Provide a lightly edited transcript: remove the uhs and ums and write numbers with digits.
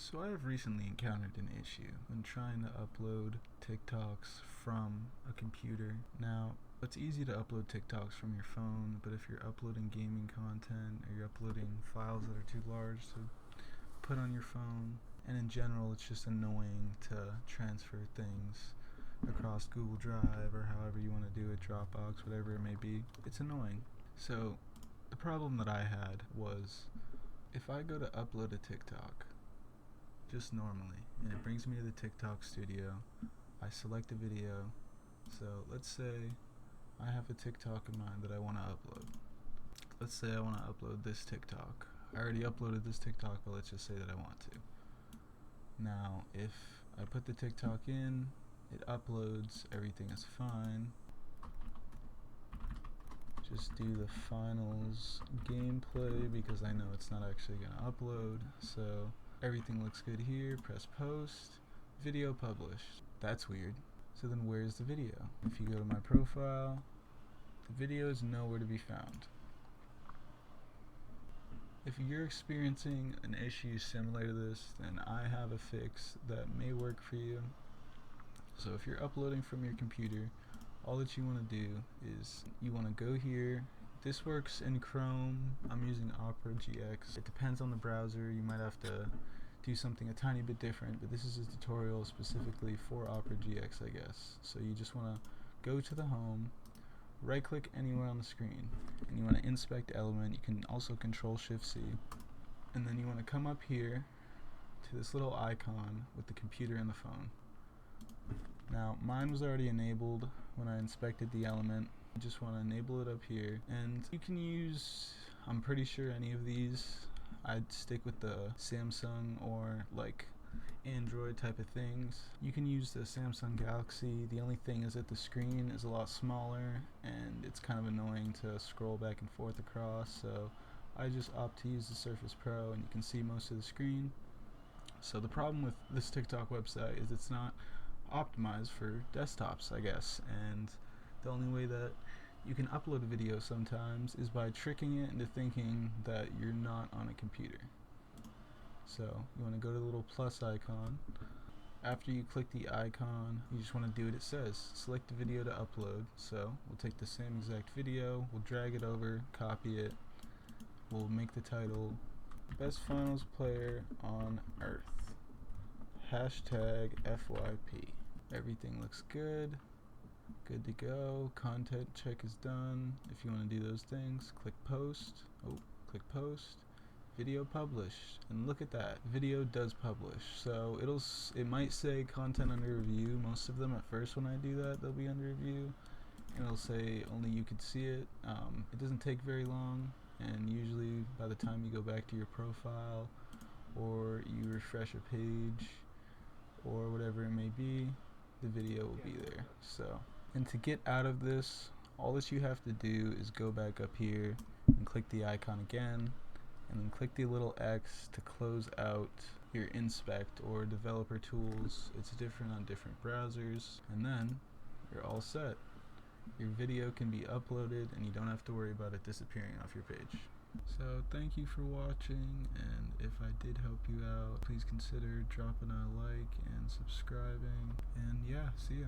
So I have recently encountered an issue when trying to upload TikToks from a computer. Now, it's easy to upload TikToks from your phone, but if you're uploading gaming content or you're uploading files that are too large to put on your phone, and in general it's just annoying to transfer things across Google Drive or however you want to do it, Dropbox, whatever it may be, it's annoying. So the problem that I had was if I go to upload a TikTok just normally, and it brings me to the TikTok studio. I select a video. So let's say I have a TikTok in mind that I want to upload. Let's say I want to upload this TikTok. I already uploaded this TikTok, but let's just say that I want to. Now, if I put the TikTok in, it uploads, everything is fine. Just do the finals gameplay because I know it's not actually going to upload. So everything looks good here. Press post. Video published. That's weird. So then where's the video? If you go to my profile, the video is nowhere to be found. If you're experiencing an issue similar to this, then I have a fix that may work for you. So if you're uploading from your computer, all that you want to do is you want to go here. This works in Chrome. I'm using Opera GX. It depends on the browser. You might have to do something a tiny bit different, but this is a tutorial specifically for Opera GX, I guess. So you just want to go to the home, right click anywhere on the screen, and you want to inspect element. You can also Control-Shift-C, and then you want to come up here to this little icon with the computer and the phone. Now mine was already enabled when I inspected the element. I just want to enable it up here, and you can use, I'm pretty sure, any of these. I'd stick with the Samsung or like Android type of things. You can use the Samsung Galaxy. The only thing is that the screen is a lot smaller and it's kind of annoying to scroll back and forth across, so I just opt to use the Surface Pro, and you can see most of the screen. So the problem with this TikTok website is it's not optimized for desktops, I guess, and the only way that you can upload a video sometimes is by tricking it into thinking that you're not on a computer. So you want to go to the little plus icon. After you click the icon, you just want to do what it says. Select the video to upload. So we'll take the same exact video, we'll drag it over, copy it, we'll make the title Best Finals Player on Earth. Hashtag FYP. Everything looks good. Good to go. Content check is done. If you want to do those things, click post. Click post. Video published. And look at that. Video does publish. So it might say content under review. Most of them at first when I do that, they'll be under review. And it'll say only you could see it. It doesn't take very long. And usually by the time you go back to your profile or you refresh a page or whatever it may be, the video will be there. So, and to get out of this, all that you have to do is go back up here and click the icon again, and then click the little X to close out your inspect or developer tools. It's different on different browsers, and then you're all set. Your video can be uploaded and you don't have to worry about it disappearing off your page. So thank you for watching, and if I did help you out, please consider dropping a like and subscribing, and yeah, see ya.